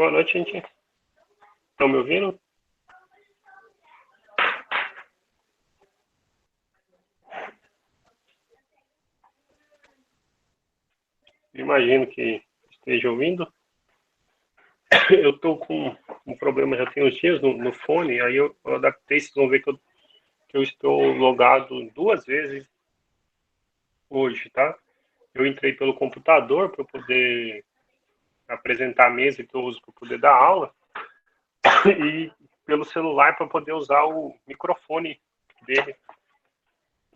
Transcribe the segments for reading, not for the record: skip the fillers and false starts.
Boa noite, gente. Estão me ouvindo? Imagino que esteja ouvindo. Eu estou com um problema já tem uns dias no fone, aí eu adaptei, vocês vão ver que eu estou logado 2 vezes hoje, tá? Eu entrei pelo computador para poder apresentar a mesa que eu uso para poder dar aula e pelo celular para poder usar o microfone dele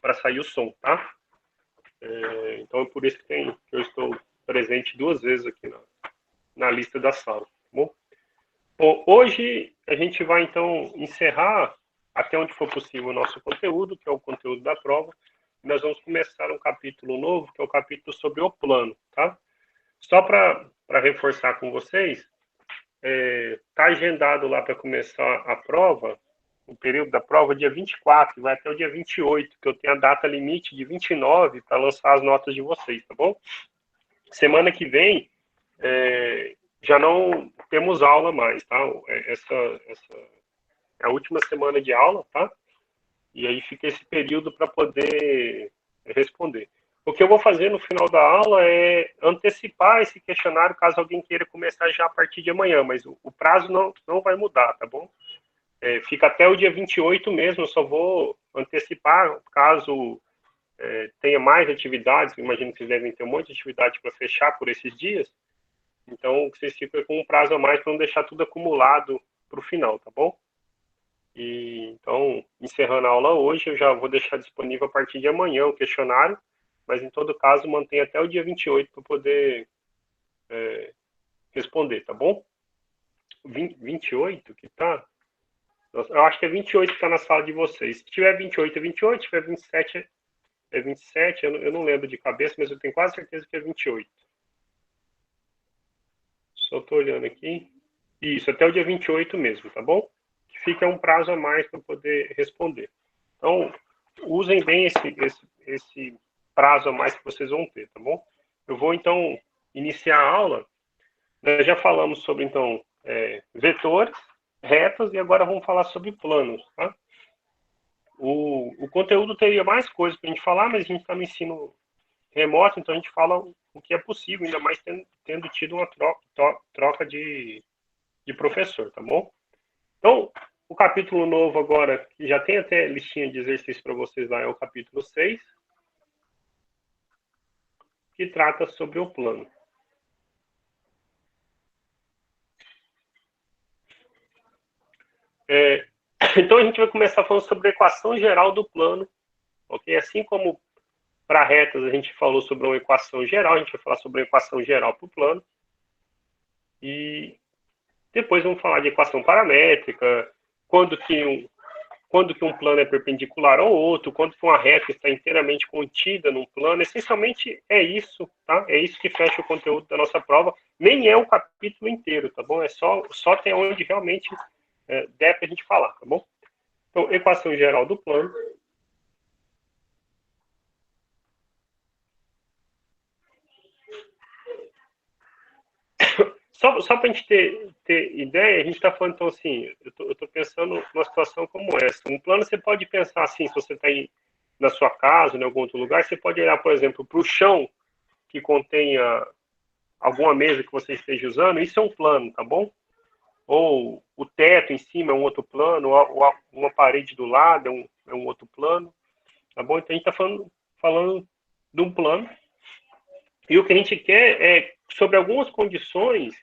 para sair o som, tá? Então é por isso que eu estou presente 2 vezes aqui na lista da sala, tá bom? Bom, hoje a gente vai então encerrar até onde for possível o nosso conteúdo, que é o conteúdo da prova. Nós vamos começar um capítulo novo, que é o capítulo sobre o plano, tá? Só para reforçar com vocês, tá agendado lá para começar a prova, o período da prova, dia 24, vai até o dia 28, que eu tenho a data limite de 29 para lançar as notas de vocês, tá bom? Semana que vem, já não temos aula mais, tá? Essa é a última semana de aula, tá? E aí fica esse período para poder responder. O que eu vou fazer no final da aula é antecipar esse questionário caso alguém queira começar já a partir de amanhã, mas o prazo não vai mudar, tá bom? Fica até o dia 28 mesmo, eu só vou antecipar caso tenha mais atividades, imagino que vocês devem ter um monte de atividade para fechar por esses dias, então vocês ficam com um prazo a mais para não deixar tudo acumulado para o final, tá bom? Então, encerrando a aula hoje, eu já vou deixar disponível a partir de amanhã o questionário, mas em todo caso, mantém até o dia 28 para poder responder, tá bom? 28 que tá? Eu acho que é 28 que está na sala de vocês. Se tiver 28, é 28. Se tiver 27, é 27. Eu não lembro de cabeça, mas eu tenho quase certeza que é 28. Só estou olhando aqui. Isso, até o dia 28 mesmo, tá bom? Que fica um prazo a mais para poder responder. Então, usem bem esse prazo a mais que vocês vão ter, tá bom? Eu vou, então, iniciar a aula. Nós já falamos sobre, então, vetores, retas, e agora vamos falar sobre planos, tá? O conteúdo teria mais coisas para a gente falar, mas a gente está no ensino remoto, então a gente fala o que é possível, ainda mais tendo tido uma troca de professor, tá bom? Então, o capítulo novo agora, que já tem até listinha de exercícios para vocês lá, é o capítulo 6, que trata sobre o plano. Então, a gente vai começar falando sobre a equação geral do plano, ok? Assim como para retas a gente falou sobre uma equação geral, a gente vai falar sobre a equação geral para o plano. E depois vamos falar de equação paramétrica, quando que um plano é perpendicular ao outro, quando que uma reta está inteiramente contida num plano. Essencialmente é isso, tá? É isso que fecha o conteúdo da nossa prova. Nem é o capítulo inteiro, tá bom? É só tem onde realmente der para a gente falar, tá bom? Então, equação geral do plano. Só para a gente ter ideia, a gente está falando, então, assim, eu estou pensando numa situação como essa. Um plano, você pode pensar assim, se você está na sua casa, em algum outro lugar, você pode olhar, por exemplo, para o chão que contenha alguma mesa que você esteja usando, isso é um plano, tá bom? Ou o teto em cima é um outro plano, ou uma parede do lado é um outro plano, tá bom? Então a gente está falando de um plano, e o que a gente quer é, sobre algumas condições,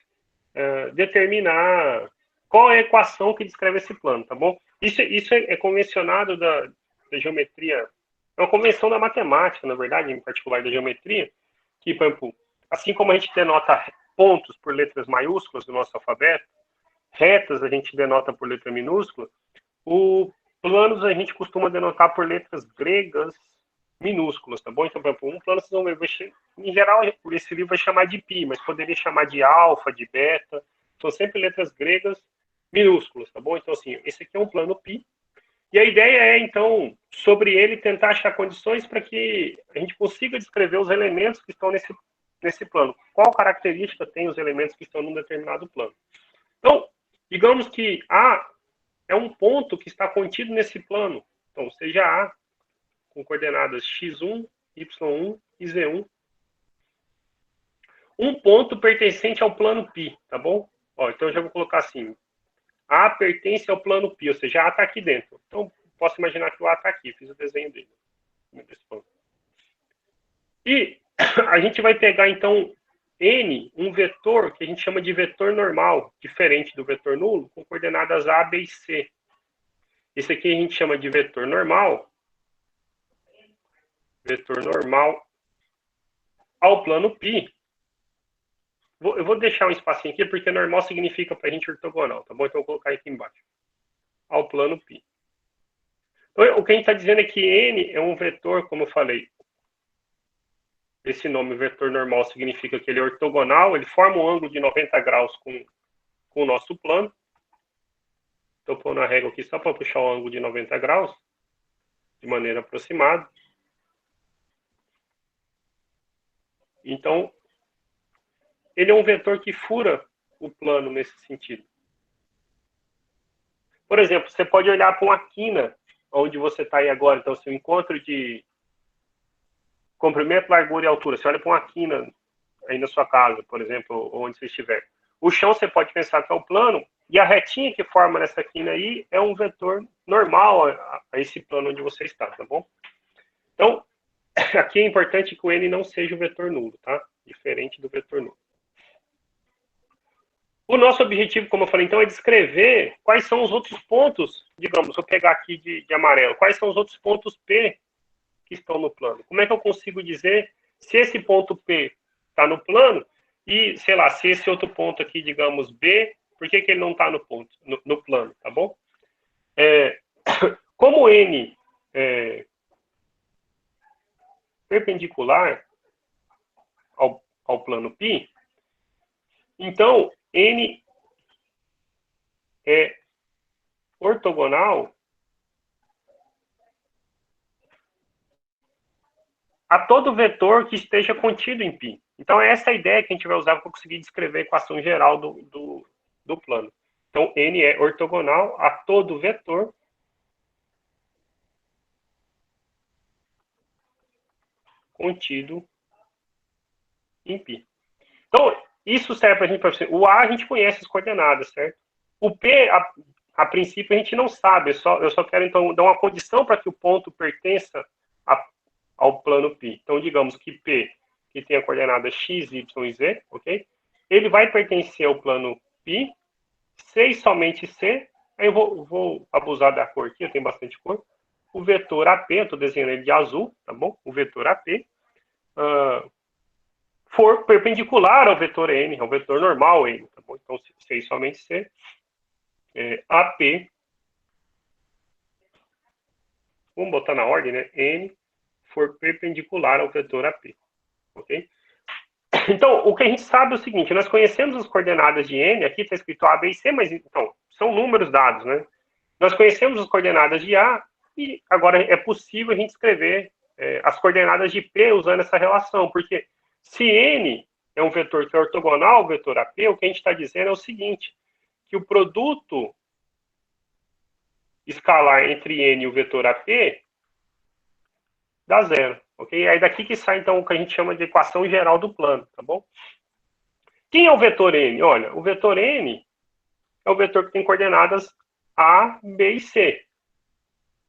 determinar qual é a equação que descreve esse plano, tá bom? Isso é convencionado da geometria, é uma convenção da matemática, na verdade, em particular da geometria, que, por exemplo, assim como a gente denota pontos por letras maiúsculas do nosso alfabeto, retas a gente denota por letra minúscula, o planos a gente costuma denotar por letras gregas minúsculas, tá bom? Então, por exemplo, um plano vocês vão ver, em geral, esse livro vai chamar de pi, mas poderia chamar de alfa, de beta, são sempre letras gregas minúsculas, tá bom? Então, assim, esse aqui é um plano pi, e a ideia é, então, sobre ele tentar achar condições para que a gente consiga descrever os elementos que estão nesse plano. Qual característica tem os elementos que estão num determinado plano? Então, digamos que A é um ponto que está contido nesse plano. Então, seja A com coordenadas x1, y1 e z1. Um ponto pertencente ao plano π, tá bom? Ó, então, eu já vou colocar assim. A pertence ao plano π, ou seja, A está aqui dentro. Então, posso imaginar que o A está aqui. Fiz o desenho dele. E a gente vai pegar, então, N, um vetor que a gente chama de vetor normal, diferente do vetor nulo, com coordenadas A, B e C. Esse aqui a gente chama de vetor normal ao plano π. Eu vou deixar um espacinho aqui, porque normal significa para a gente ortogonal, tá bom? Então eu vou colocar aqui embaixo. Ao plano π. Então, o que a gente está dizendo é que N é um vetor, como eu falei. Esse nome, vetor normal, significa que ele é ortogonal, ele forma um ângulo de 90 graus com o nosso plano. Estou pondo a régua aqui só para puxar o ângulo de 90 graus, de maneira aproximada. Então, ele é um vetor que fura o plano nesse sentido. Por exemplo, você pode olhar para uma quina, onde você está aí agora. Então, se o encontro de comprimento, largura e altura, você olha para uma quina aí na sua casa, por exemplo, onde você estiver. O chão você pode pensar que é o plano, e a retinha que forma nessa quina aí é um vetor normal a esse plano onde você está, tá bom? Então, aqui é importante que o N não seja o vetor nulo, tá? Diferente do vetor nulo. O nosso objetivo, como eu falei, então, é descrever quais são os outros pontos, digamos, vou pegar aqui de amarelo, quais são os outros pontos P que estão no plano. Como é que eu consigo dizer se esse ponto P está no plano e, sei lá, se esse outro ponto aqui, digamos, B, por que ele não está no plano, tá bom? Como N é perpendicular ao plano π, então N é ortogonal a todo vetor que esteja contido em π. Então, é essa a ideia que a gente vai usar para conseguir descrever a equação geral do plano. Então, N é ortogonal a todo vetor contido em π. Então, isso serve para a gente, o A a gente conhece as coordenadas, certo? O P, a princípio, a gente não sabe. Eu só quero, então, dar uma condição para que o ponto pertença ao plano π. Então, digamos que P, que tem a coordenada x, y e z, ok? Ele vai pertencer ao plano π, C e somente C. Aí eu vou abusar da cor aqui, eu tenho bastante cor. O vetor AP, eu estou desenhando ele de azul, tá bom? O vetor AP for perpendicular ao vetor N, ao vetor normal N, tá bom? Então, C e somente C. AP, vamos botar na ordem, né? N for perpendicular ao vetor AP, ok? Então, o que a gente sabe é o seguinte, nós conhecemos as coordenadas de N, aqui está escrito A, B e C, mas então, são números dados, né? Nós conhecemos as coordenadas de A e agora é possível a gente escrever as coordenadas de P usando essa relação, porque se N é um vetor que é ortogonal ao vetor AP, o que a gente está dizendo é o seguinte, que o produto escalar entre N e o vetor AP dá zero, ok? Aí daqui que sai, então, o que a gente chama de equação geral do plano, tá bom? Quem é o vetor N? Olha, o vetor N é o vetor que tem coordenadas A, B e C.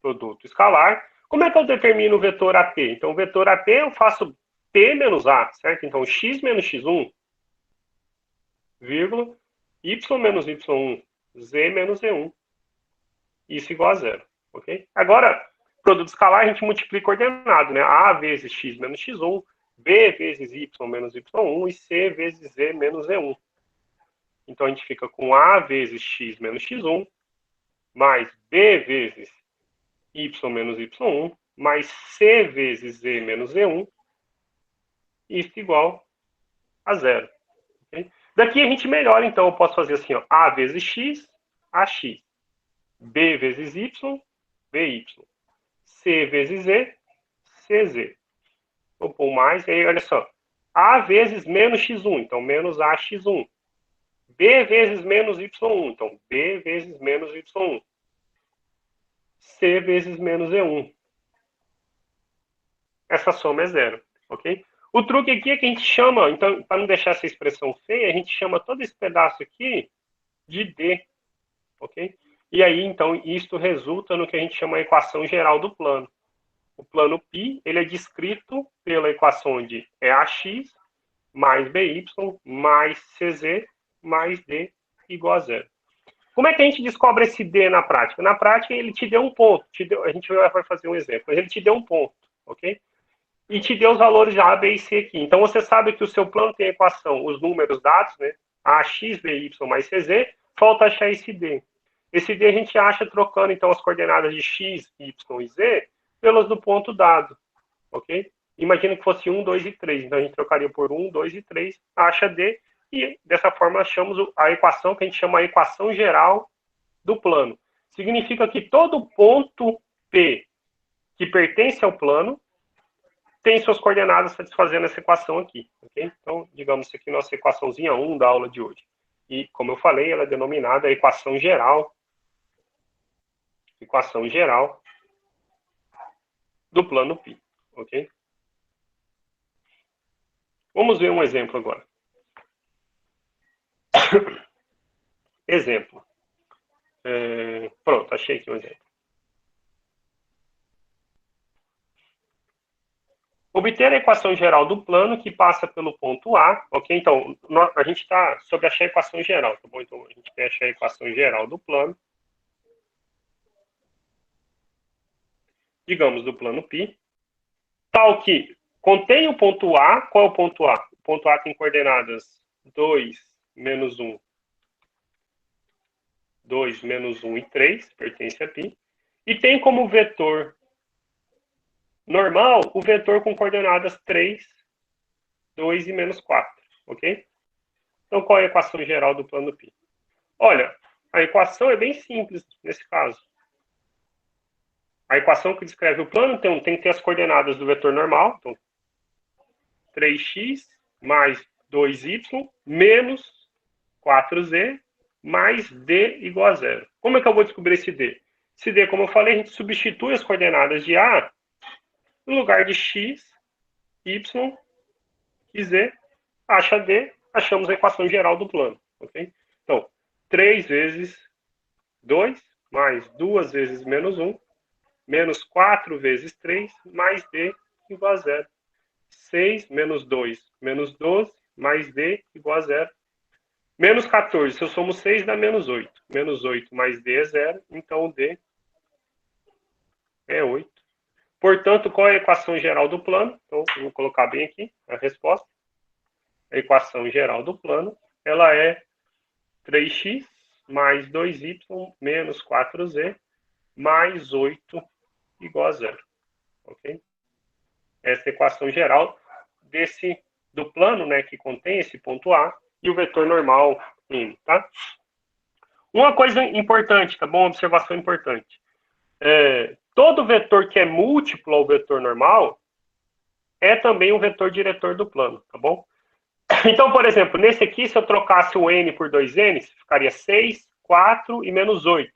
Produto escalar. Como é que eu determino o vetor AP? Então, o vetor AP eu faço P menos A, certo? Então, x menos x1, vírgula, y menos y1, z menos z1. Isso igual a zero, ok? Agora, produto escalar, a gente multiplica ordenado, né? A vezes x menos x1, B vezes y menos y1 e C vezes z menos z1. Então, a gente fica com A vezes x menos x1, mais B vezes y menos y1, mais C vezes z menos z1, isso igual a zero. Okay? Daqui a gente melhora, então, eu posso fazer assim, ó, A vezes x, AX. B vezes y, BY. C vezes z, CZ. Vou pôr mais, e aí, olha só. A vezes menos x1, então menos AX1. B vezes menos Y1. Então, B vezes menos Y1. C vezes menos E1. Essa soma é zero, ok? O truque aqui é que a gente chama, então, para não deixar essa expressão feia, a gente chama todo esse pedaço aqui de D, ok? E aí, então, isto resulta no que a gente chama a equação geral do plano. O plano π, ele é descrito pela equação de EAX mais BY mais CZ mais D igual a zero. Como é que a gente descobre esse D na prática? Na prática, ele te deu um ponto. A gente vai fazer um exemplo. Ele te deu um ponto, ok? E te deu os valores de A, B e C aqui. Então, você sabe que o seu plano tem a equação, os números dados, né? AX, BY mais CZ, falta achar esse D. Esse D a gente acha trocando, então, as coordenadas de X, Y e Z pelas do ponto dado, ok? Imagina que fosse 1, 2 e 3. Então, a gente trocaria por 1, 2 e 3, acha D, e dessa forma achamos a equação que a gente chama a equação geral do plano. Significa que todo ponto P que pertence ao plano tem suas coordenadas satisfazendo essa equação aqui, ok? Então, digamos, isso aqui é a nossa equaçãozinha 1 da aula de hoje. E, como eu falei, ela é denominada equação geral do plano π, ok? Vamos ver um exemplo agora. Exemplo. Pronto, achei aqui um exemplo. Obter a equação geral do plano que passa pelo ponto A, ok? Então, a gente está sobre achar a equação geral, tá bom? Então, a gente quer achar a equação geral do plano. Digamos, do plano π, tal que contém o ponto A. Qual é o ponto A? O ponto A tem coordenadas 2, menos 1, 2, menos 1 e 3, pertence a π. E tem como vetor normal o vetor com coordenadas 3, 2 e menos 4, ok? Então, qual é a equação geral do plano π? Olha, a equação é bem simples nesse caso. A equação que descreve o plano tem que ter as coordenadas do vetor normal, então 3x mais 2y menos 4z mais d igual a zero. Como é que eu vou descobrir esse d? Esse d, como eu falei, a gente substitui as coordenadas de A no lugar de x, y e z, acha d, achamos a equação geral do plano, ok? Então, 3 vezes 2 mais 2 vezes menos 1 menos 4 vezes 3 mais d igual a zero. 6 menos 2 menos 12 mais d igual a zero. Menos 14, se eu somo 6, dá menos 8. Menos 8 mais d é zero, então o d é 8. Portanto, qual é a equação geral do plano? Então, vou colocar bem aqui a resposta. A equação geral do plano, ela é 3x mais 2y menos 4z mais 8 igual a zero. Ok? Essa é a equação geral do plano, né, que contém esse ponto A e o vetor normal M, tá? Uma coisa importante, tá bom? Observação importante. Todo vetor que é múltiplo ao vetor normal é também um vetor diretor do plano, tá bom? Então, por exemplo, nesse aqui, se eu trocasse o n por 2n, ficaria 6, 4 e menos 8.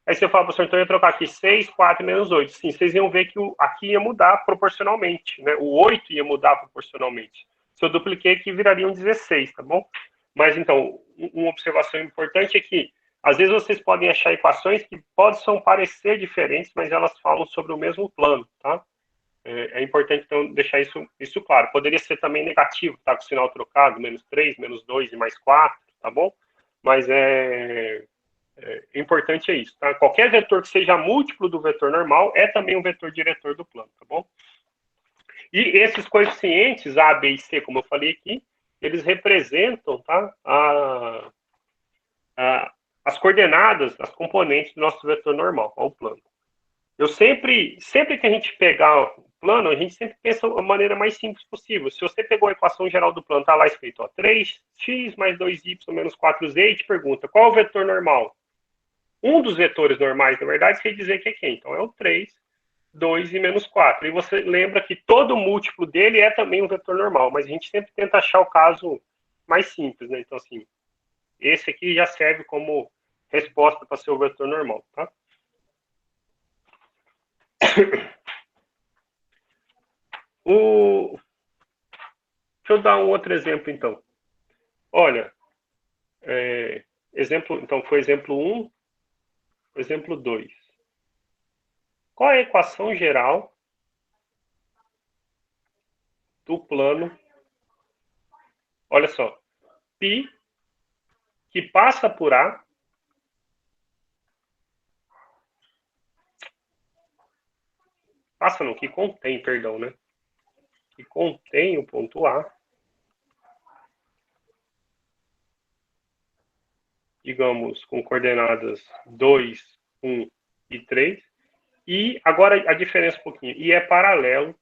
Aí você fala, professor, então eu ia trocar aqui 6, 4 e menos 8. Sim, vocês iam ver que aqui ia mudar proporcionalmente, né? O 8 ia mudar proporcionalmente. Se eu dupliquei aqui, viraria um 16, tá bom? Mas, então, uma observação importante é que, às vezes, vocês podem achar equações que possam parecer diferentes, mas elas falam sobre o mesmo plano, tá? É importante, então, deixar isso claro. Poderia ser também negativo, tá? Com o sinal trocado, menos 3, menos 2 e mais 4, tá bom? Mas importante é isso, tá? Qualquer vetor que seja múltiplo do vetor normal é também um vetor diretor do plano, tá bom? E esses coeficientes, A, B e C, como eu falei aqui, eles representam, tá? As coordenadas, as componentes do nosso vetor normal, ao plano. Eu sempre que a gente pegar o plano, a gente sempre pensa da maneira mais simples possível. Se você pegou a equação geral do plano, tá lá escrito, ó, 3x mais 2y menos 4z, e te pergunta, qual é o vetor normal? Um dos vetores normais, na verdade, quer dizer que é quem? Então, é o 3, 2 e menos 4. E você lembra que todo múltiplo dele é também um vetor normal, mas a gente sempre tenta achar o caso mais simples, né? Então, assim, Esse aqui já serve como resposta para seu vetor normal, tá? Deixa eu dar um outro exemplo, então. Olha, exemplo, então foi exemplo 1, exemplo 2. Qual é a equação geral do plano? Olha só, π que passa por A passa não, que contém, perdão, né? Que contém o ponto A, digamos, com coordenadas 2, 1 e 3. E agora a diferença um pouquinho. E é paralelo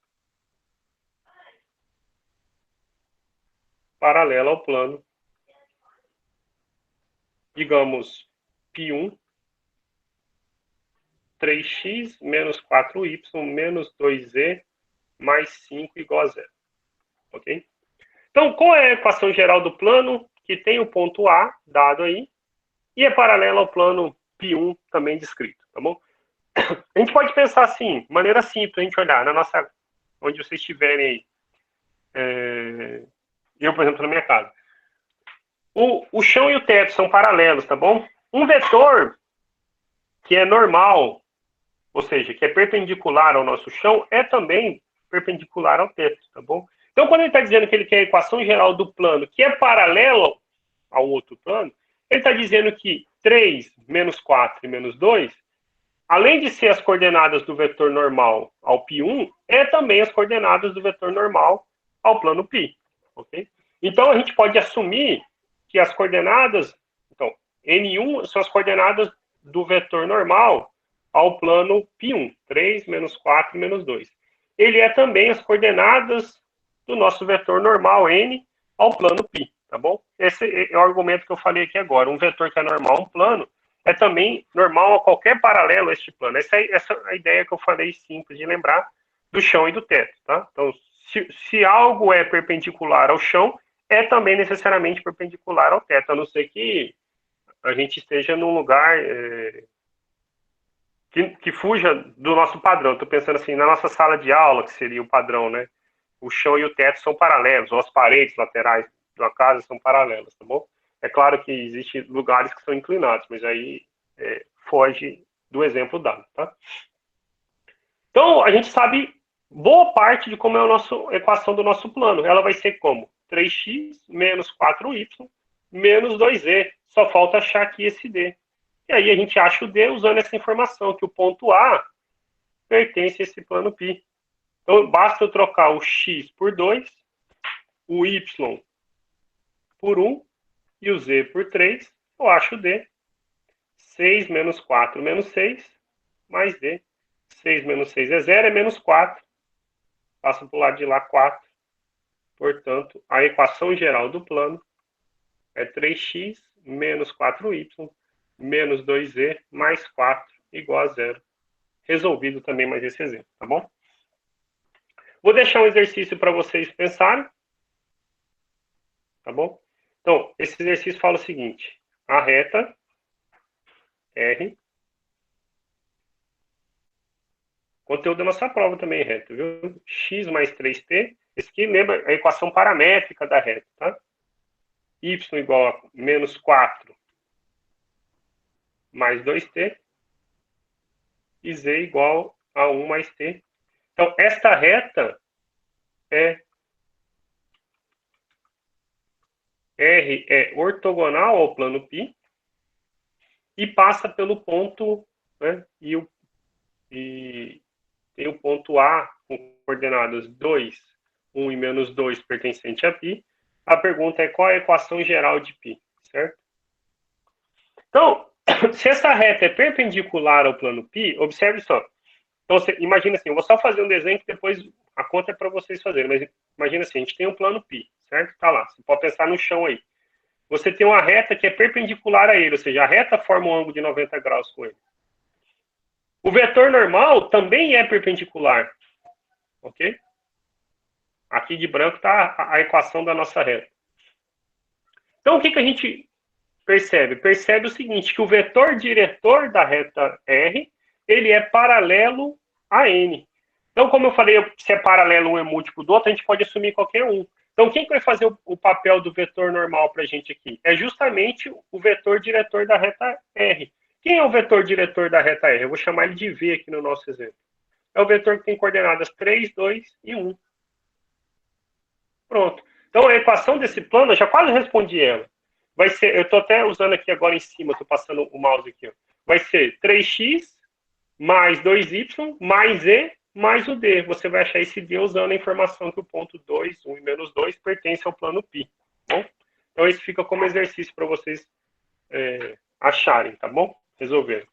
ao plano, digamos, π1, 3x menos 4y menos 2z mais 5 igual a 0. Ok? Então, qual é a equação geral do plano que tem o ponto A dado aí e é paralelo ao plano π1 também descrito, tá bom? A gente pode pensar assim, maneira simples, a gente olhar na nossa, onde vocês estiverem aí. Eu, por exemplo, na minha casa. O chão e o teto são paralelos, tá bom? Um vetor que é normal, ou seja, que é perpendicular ao nosso chão, é também perpendicular ao teto, tá bom? Então, quando ele está dizendo que ele quer a equação geral do plano, que é paralelo ao outro plano, ele está dizendo que 3 menos 4 e menos 2, além de ser as coordenadas do vetor normal ao π1, é também as coordenadas do vetor normal ao plano π, ok? Então, a gente pode assumir que as coordenadas, então, N1 são as coordenadas do vetor normal ao plano π1, 3 menos 4 menos 2. Ele é também as coordenadas do nosso vetor normal N ao plano π, tá bom? Esse é o argumento que eu falei aqui agora. Um vetor que é normal a um plano é também normal a qualquer paralelo a este plano. Essa é a ideia que eu falei simples de lembrar do chão e do teto, tá? Então, se algo é perpendicular ao chão, é também necessariamente perpendicular ao teto, a não ser que a gente esteja num lugar que fuja do nosso padrão. Estou pensando assim, na nossa sala de aula, que seria o padrão, né? O chão e o teto são paralelos, ou as paredes laterais da casa são paralelas, tá bom? É claro que existem lugares que são inclinados, mas aí foge do exemplo dado, tá? Então, a gente sabe boa parte de como é a equação do nosso plano. Ela vai ser como? 3x menos 4y menos 2z. Só falta achar aqui esse d. E aí a gente acha o d usando essa informação, que o ponto A pertence a esse plano π. Então, basta eu trocar o x por 2, o y por 1 e o z por 3, eu acho o d. 6 menos 4 menos 6, mais d. 6 menos 6 é 0, é menos 4. Passa para o lado de lá 4. Portanto, a equação geral do plano é 3x menos 4y menos 2z mais 4 igual a 0. Resolvido também mais esse exemplo, tá bom? Vou deixar um exercício para vocês pensarem. Tá bom? Então, esse exercício fala o seguinte. A reta R. Conteúdo da nossa prova também é reta, viu? X mais 3t. Esse aqui lembra a equação paramétrica da reta, tá? Y igual a menos 4 mais 2t. E z igual a 1 mais t. Então, esta reta R é ortogonal ao plano π e passa pelo ponto, né? E tem o ponto A com coordenadas 2, 1 e menos 2 pertencente a π. A pergunta é qual é a equação geral de π, certo? Então, se essa reta é perpendicular ao plano π, observe só. Então, imagina assim, eu vou só fazer um desenho que depois a conta é para vocês fazerem, mas imagina assim, a gente tem um plano π, certo? Tá lá, você pode pensar no chão aí. Você tem uma reta que é perpendicular a ele, ou seja, a reta forma um ângulo de 90 graus com ele. O vetor normal também é perpendicular, ok? Aqui de branco está a equação da nossa reta. Então, o que a gente Percebe o seguinte, que o vetor diretor da reta R, ele é paralelo a N. Então, como eu falei, se é paralelo um é múltiplo do outro, a gente pode assumir qualquer um. Então, quem que vai fazer o papel do vetor normal para a gente aqui? É justamente o vetor diretor da reta R. Quem é o vetor diretor da reta R? Eu vou chamar ele de V aqui no nosso exemplo. É o vetor que tem coordenadas 3, 2 e 1. Pronto. Então, a equação desse plano, eu já quase respondi ela. Vai ser, eu estou até usando aqui agora em cima, estou passando o mouse aqui. Ó. Vai ser 3x mais 2y mais e mais o d. Você vai achar esse d usando a informação que o ponto 2, 1 e menos 2 pertence ao plano π. Bom? Então, esse fica como exercício para vocês acharem, tá bom? Resolver.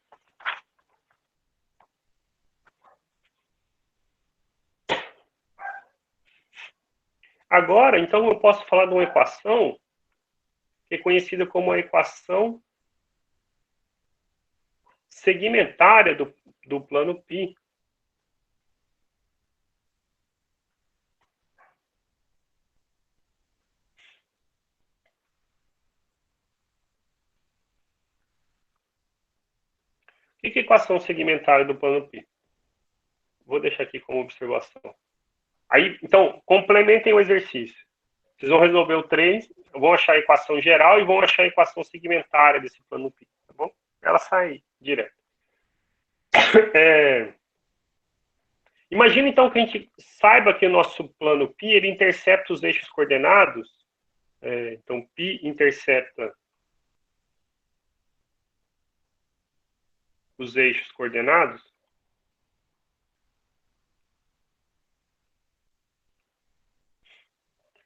Agora, então, eu posso falar de uma equação que é conhecida como a equação segmentária do plano π. O que é a equação segmentária do plano π? Vou deixar aqui como observação. Aí, então, complementem o exercício. Vocês vão resolver o 3, vão achar a equação geral e vão achar a equação segmentária desse plano π, tá bom? Ela sai direto. Imagina, então, que a gente saiba que o nosso plano π, ele intercepta os eixos coordenados. Então, π intercepta os eixos coordenados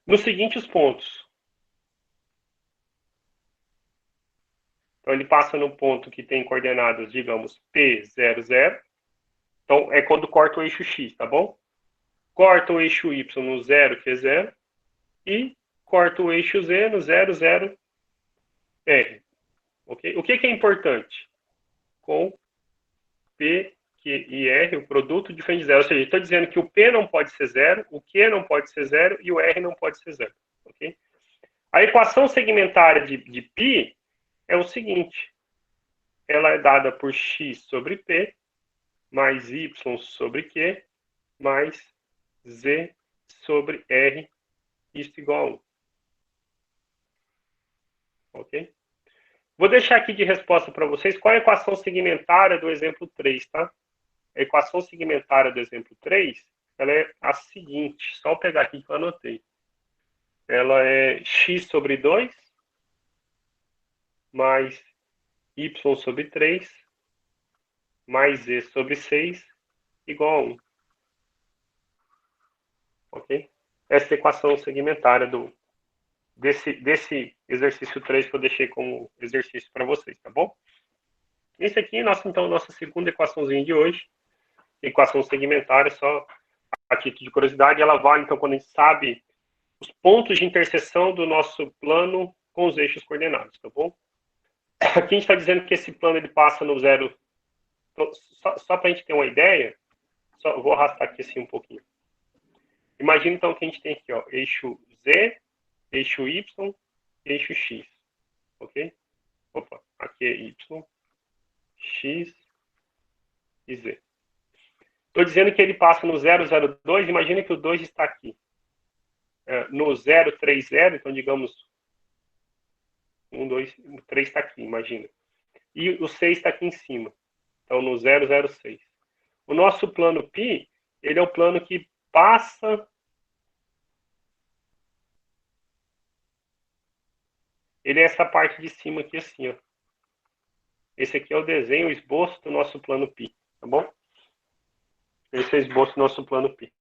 nos seguintes pontos. Então, ele passa no ponto que tem coordenadas, digamos, P00. Então, é quando corta o eixo X, tá bom? Corta o eixo Y no 0, que é 0. E corta o eixo Z no 0, 0, R. Okay? O que é importante? Com P e R, o produto diferente de zero. Ou seja, estou dizendo que o P não pode ser zero, o Q não pode ser zero e o R não pode ser zero. Okay? A equação segmentária de π é o seguinte. Ela é dada por x sobre P, mais y sobre Q, mais z sobre R, isso igual a 1. Ok? Vou deixar aqui de resposta para vocês qual é a equação segmentária do exemplo 3, tá? A equação segmentária do exemplo 3, ela é a seguinte, só eu pegar aqui que eu anotei. Ela é x sobre 2 mais y sobre 3 mais z sobre 6 igual a 1. Ok? Essa é a equação segmentária desse exercício 3 que eu deixei como exercício para vocês, tá bom? Esse aqui é nossa segunda equaçãozinha de hoje. Equação segmentária, só a título de curiosidade, ela vale, então, quando a gente sabe os pontos de interseção do nosso plano com os eixos coordenados, tá bom? Aqui a gente está dizendo que esse plano ele passa no zero. Só para a gente ter uma ideia, só vou arrastar aqui assim um pouquinho. Imagina então que a gente tem aqui, ó, eixo Z, eixo Y, eixo X, ok? Opa, aqui é Y, X e Z. Estou dizendo que ele passa no 002, imagina que o 2 está aqui. No 030, então digamos, 1, 2, 3 está aqui, imagina. E o 6 está aqui em cima, então no 006. O nosso plano π, ele é o plano que passa... Ele é essa parte de cima aqui assim, ó. Esse aqui é o desenho, o esboço do nosso plano π, tá bom? Esse é o esboço do nosso plano π.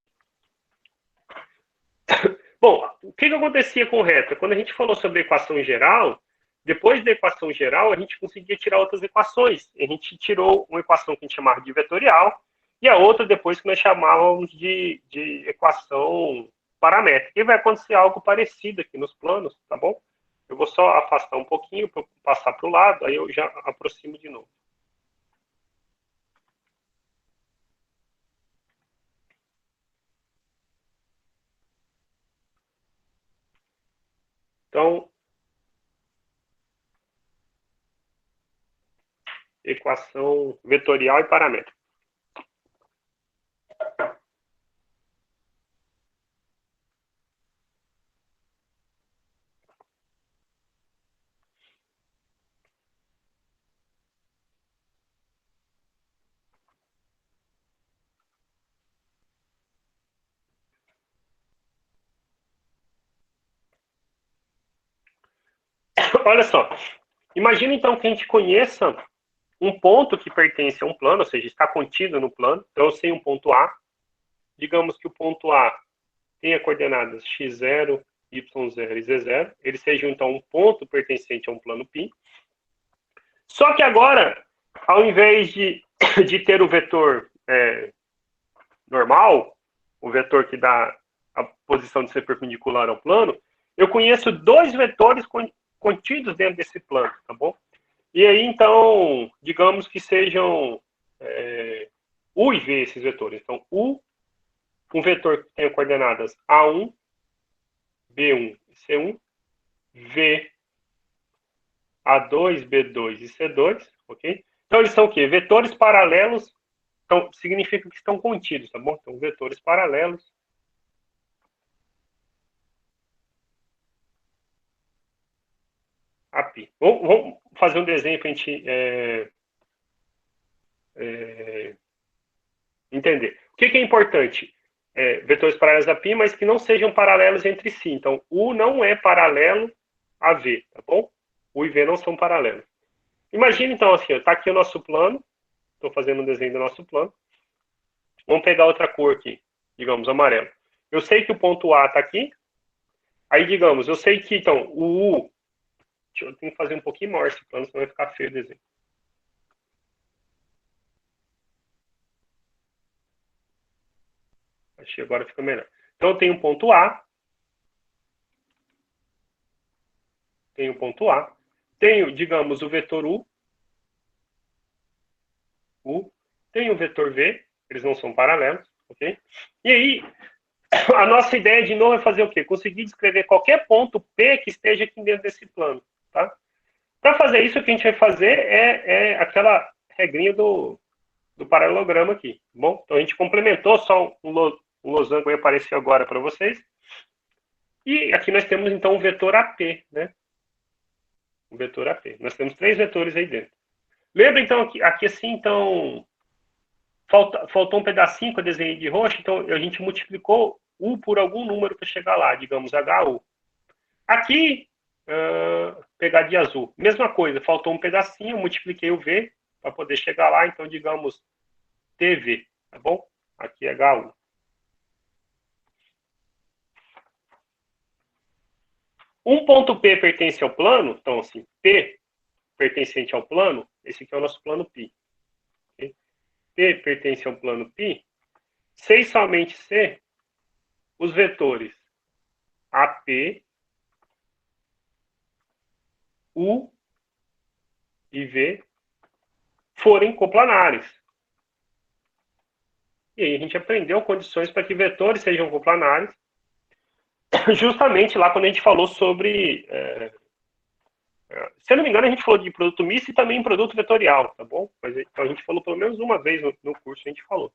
Bom, o que acontecia com reta? Quando a gente falou sobre a equação geral, depois da equação geral, a gente conseguia tirar outras equações. A gente tirou uma equação que a gente chamava de vetorial e a outra depois que nós chamávamos de equação paramétrica. E vai acontecer algo parecido aqui nos planos, tá bom? Eu vou só afastar um pouquinho para passar para o lado, aí eu já aproximo de novo. Então, equação vetorial e paramétrica. Olha só, imagina então que a gente conheça um ponto que pertence a um plano, ou seja, está contido no plano. Então, eu sei um ponto A. Digamos que o ponto A tenha coordenadas x0, y0 e z0. Ele seja, então, um ponto pertencente a um plano π. Só que agora, ao invés de ter o vetor normal, o vetor que dá a posição de ser perpendicular ao plano, eu conheço dois vetores contidos dentro desse plano, tá bom? E aí, então, digamos que sejam U e V esses vetores. Então, U, um vetor que tenha coordenadas A1, B1 e C1, V, A2, B2 e C2, ok? Então, eles são o quê? Vetores paralelos, então, significa que estão contidos, tá bom? Então, vetores paralelos a π. Vamos fazer um desenho para a gente entender. O que é importante? Vetores paralelos a π, mas que não sejam paralelos entre si. Então, U não é paralelo a V, tá bom? U e V não são paralelos. Imagina, então, assim, está aqui o nosso plano. Estou fazendo um desenho do nosso plano. Vamos pegar outra cor aqui, digamos, amarelo. Eu sei que o ponto A está aqui. Aí, digamos, eu sei que, então, o U... Eu tenho que fazer um pouquinho maior esse plano, senão vai ficar feio o desenho. Acho que agora fica melhor. Então, eu tenho um ponto A. Tenho o ponto A. Tenho, digamos, o vetor U. Tenho o vetor V. Eles não são paralelos, ok? E aí, a nossa ideia, de novo, é fazer o quê? Conseguir descrever qualquer ponto P que esteja aqui dentro desse plano, tá? Para fazer isso, o que a gente vai fazer é aquela regrinha do paralelograma aqui, tá bom? Então, a gente complementou, só um losango aí apareceu agora para vocês. E aqui nós temos, então, o vetor AP, né? O vetor AP. Nós temos três vetores aí dentro. Lembra, então, aqui assim, então, faltou um pedacinho que eu desenhei de roxo, então a gente multiplicou U por algum número para chegar lá, digamos, HU. Aqui, pegar de azul. Mesma coisa, faltou um pedacinho, eu multipliquei o V para poder chegar lá, então, digamos, TV, tá bom? Aqui é HU. Um ponto P pertence ao plano, então, assim, P pertencente ao plano, esse aqui é o nosso plano π. Okay? P pertence ao plano π, C e somente C, os vetores AP, U e V forem coplanares. E aí a gente aprendeu condições para que vetores sejam coplanares, justamente lá quando a gente falou sobre... se eu não me engano, a gente falou de produto misto e também produto vetorial, tá bom? Mas então, a gente falou pelo menos uma vez no curso, a gente falou.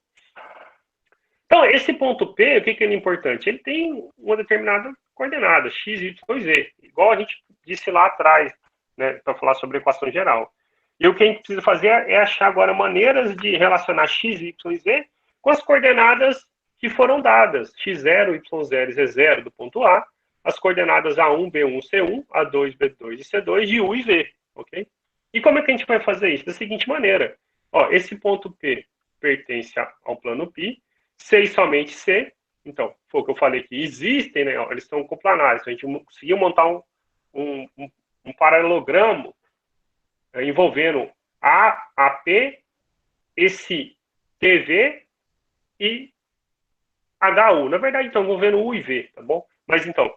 Então, esse ponto P, o que ele é importante? Ele tem uma determinada coordenada, x, y, z. Igual a gente disse lá atrás, né, para falar sobre a equação geral. E o que a gente precisa fazer é achar agora maneiras de relacionar x, y e z com as coordenadas que foram dadas, x0, y0 e z0 do ponto A, as coordenadas A1, B1, C1, A2, B2 e C2 de U e V, ok? E como é que a gente vai fazer isso? Da seguinte maneira, ó, esse ponto P pertence ao plano π, C e somente C, então, foi o que eu falei que existem, né, ó, eles são coplanares, a gente conseguiu montar um paralelogramo envolvendo A, AP, esse TV e HU. Na verdade, então, envolvendo U e V, tá bom? Mas, então,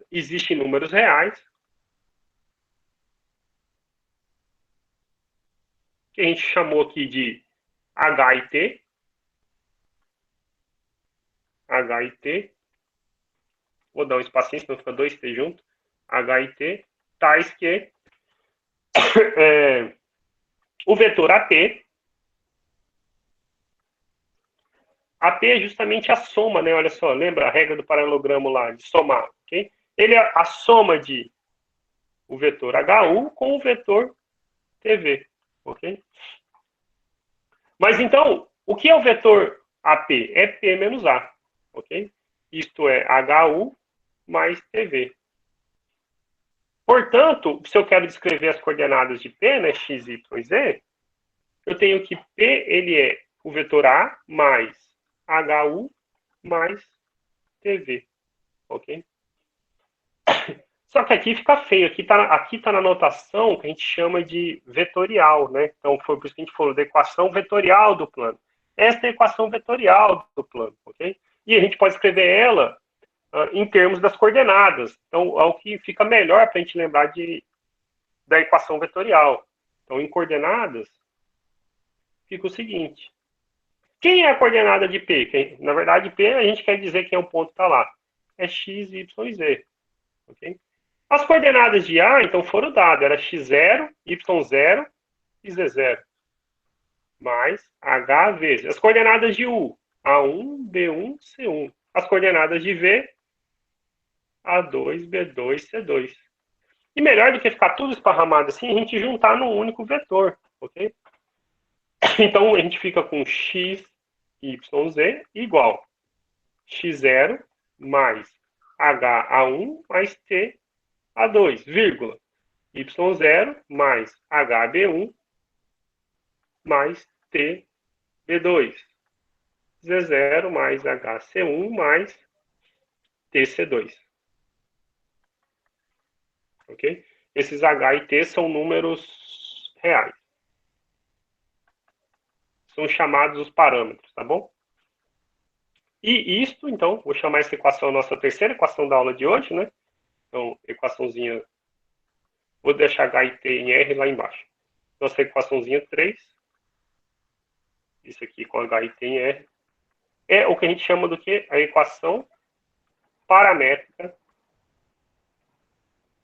existem números reais que a gente chamou aqui de H e T. H e T. Vou dar um espacinho, senão fica dois T junto. H e T, tais que o vetor AP. AP é justamente a soma, né? Olha só, lembra a regra do paralelogramo lá, de somar, ok? Ele é a soma de o vetor HU com o vetor TV, ok? Mas então, o que é o vetor AP? É P menos A, ok? Isto é HU mais TV. Portanto, se eu quero descrever as coordenadas de P, né, x, y, z, eu tenho que P ele é o vetor A mais HU mais TV, ok? Só que aqui fica feio, aqui tá na notação que a gente chama de vetorial, né? Então, foi por isso que a gente falou da equação vetorial do plano. Esta é a equação vetorial do plano, ok? E a gente pode escrever ela em termos das coordenadas. Então, é o que fica melhor para a gente lembrar da equação vetorial. Então, em coordenadas, fica o seguinte. Quem é a coordenada de P? Na verdade, P a gente quer dizer quem é o ponto que está lá. É x, y e z, ok? As coordenadas de A, então, foram dadas. Era x0, y0 e z0. Mais h vezes. As coordenadas de U, A1, B1, C1. As coordenadas de V, A2, B2, C2. E melhor do que ficar tudo esparramado assim, a gente juntar num único vetor, ok? Então, a gente fica com x, y, z igual x0 mais h1 mais t a2, vírgula, y0 mais hb1 mais tb2, z0 mais hc1 mais tc2. Ok? Esses h e t são números reais. São chamados os parâmetros, tá bom? E isto, então, vou chamar essa equação a nossa terceira equação da aula de hoje, né? Então, equaçãozinha, vou deixar h e t em R lá embaixo. Nossa equaçãozinha 3, isso aqui com h e t em R, é o que a gente chama do que? A equação paramétrica.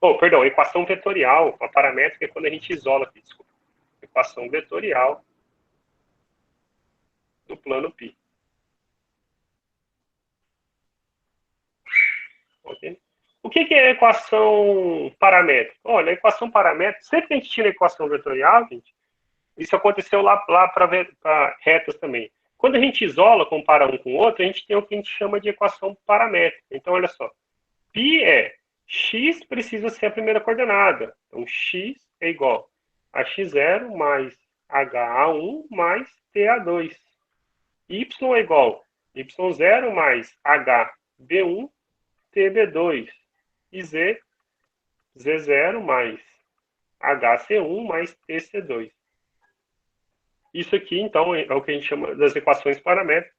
Oh, perdão, equação vetorial. A paramétrica é quando a gente isola aqui, desculpa. Equação vetorial do plano π. Ok? O que é a equação paramétrica? Olha, a equação paramétrica, sempre que a gente tira a equação vetorial, gente, isso aconteceu lá para retas também. Quando a gente isola, compara um com o outro, a gente tem o que a gente chama de equação paramétrica. Então, olha só. Π é x precisa ser a primeira coordenada. Então, x é igual a x0 mais ha1 mais ta2. Y é igual a y0 mais hb1 tb2. E z0 mais hc1 mais tc2. Isso aqui, então, é o que a gente chama das equações paramétricas.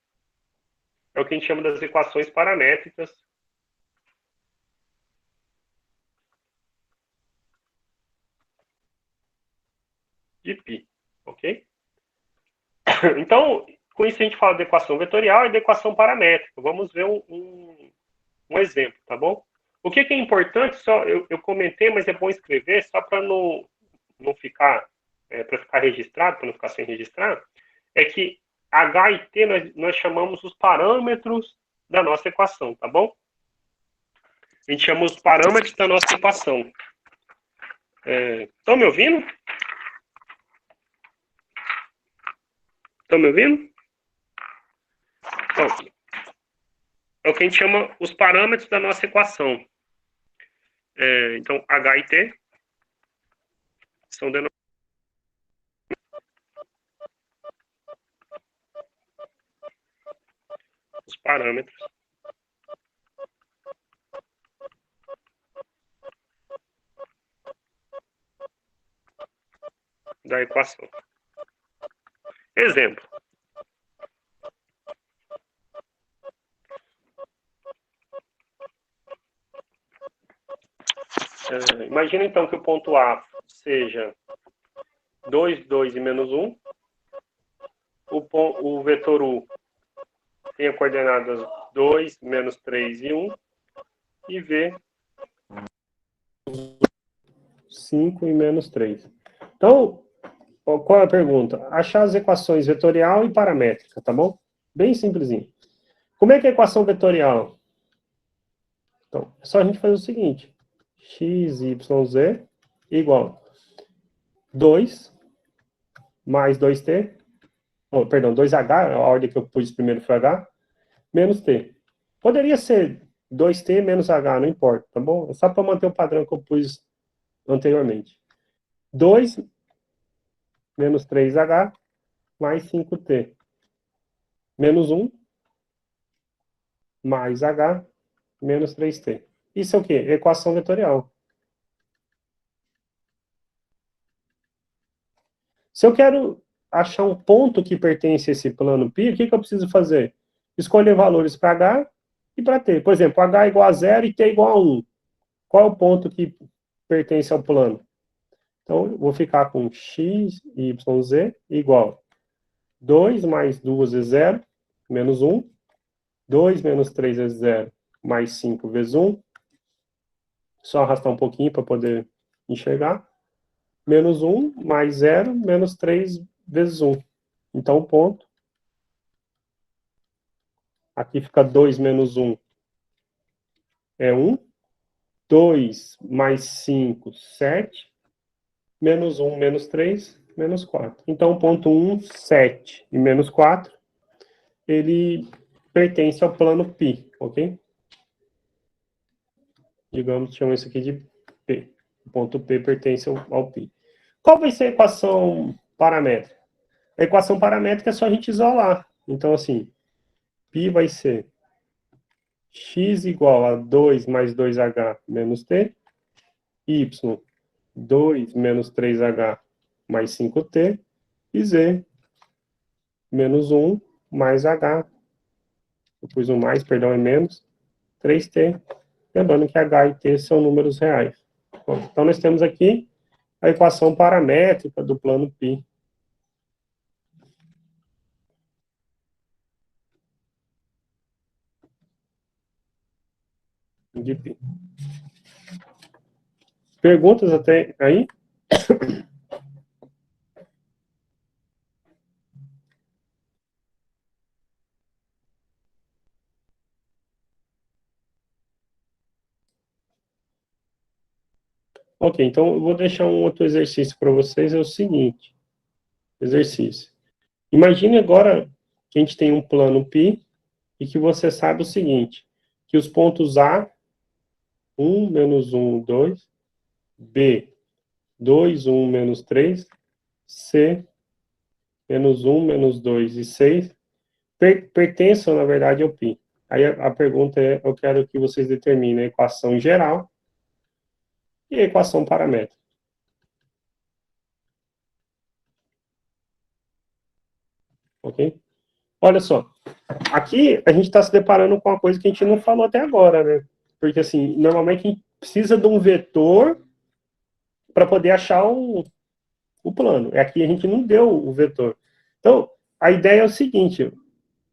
É o que a gente chama das equações paramétricas de π, ok? Então, com isso a gente fala da equação vetorial e da equação paramétrica. Vamos ver um exemplo, tá bom? O que é importante, só eu comentei, mas é bom escrever, só para não ficar, para ficar registrado, para não ficar sem registrar, é que H e T nós chamamos os parâmetros da nossa equação, tá bom? A gente chama os parâmetros da nossa equação. Estão me ouvindo? Estão me ouvindo? Então, é o que a gente chama os parâmetros da nossa equação. Então, H e T são denominados os parâmetros da equação. Exemplo. Imagina então que o ponto A seja 2, 2 e menos 1. O vetor U tenha coordenadas 2, menos 3 e 1. E V 5 e menos 3. Então, qual é a pergunta? Achar as equações vetorial e paramétrica, tá bom? Bem simplesinho. Como é que é a equação vetorial? Então, é só a gente fazer o seguinte. X, Y, Z igual 2 mais 2t, oh, perdão, 2h, a ordem que eu pus primeiro foi h, menos t. Poderia ser 2t menos h, não importa, tá bom? É só para manter o padrão que eu pus anteriormente. 2 menos 3h mais 5t. Menos 1 mais h menos 3t. Isso é o quê? Equação vetorial. Se eu quero achar um ponto que pertence a esse plano π, o que eu preciso fazer? Escolher valores para h e para t. Por exemplo, h igual a 0 e t igual a 1. Qual é o ponto que pertence ao plano? Então, eu vou ficar com x, y, z igual 2 mais 2 é 0, menos 1. 2 menos 3 é 0, mais 5 vezes 1. Só arrastar um pouquinho para poder enxergar. Menos 1 mais 0, menos 3 vezes 1. Então, o ponto. Aqui fica 2 menos 1 é 1. 2 mais 5, 7. Menos 1, menos 3, menos 4. Então, o ponto 1, 7 e menos 4, ele pertence ao plano π, ok? Digamos, chama isso aqui de P. O ponto P pertence ao π. Qual vai ser a equação paramétrica? A equação paramétrica é só a gente isolar. Então, assim, π vai ser x igual a 2 mais 2h menos t, y, 2 menos 3h mais 5t, e z, menos 1 mais h, eu pus um mais, perdão, é menos, 3t, lembrando que h e t são números reais. Bom, então, nós temos aqui a equação paramétrica do plano π. De π. Perguntas até aí? Ok, então eu vou deixar um outro exercício para vocês, é o seguinte, exercício. Imagine agora que a gente tem um plano π e que você sabe o seguinte, que os pontos A, 1, menos 1, 2, B, 2, 1, menos 3, C, menos 1, menos 2 e 6, pertençam, na verdade, ao π. Aí a pergunta é, eu quero que vocês determinem a equação geral e a equação paramétrica. Ok? Olha só, aqui a gente está se deparando com uma coisa que a gente não falou até agora, né? Porque, assim, normalmente a gente precisa de um vetor para poder achar o plano. Aqui a gente não deu o vetor. Então, a ideia é o seguinte,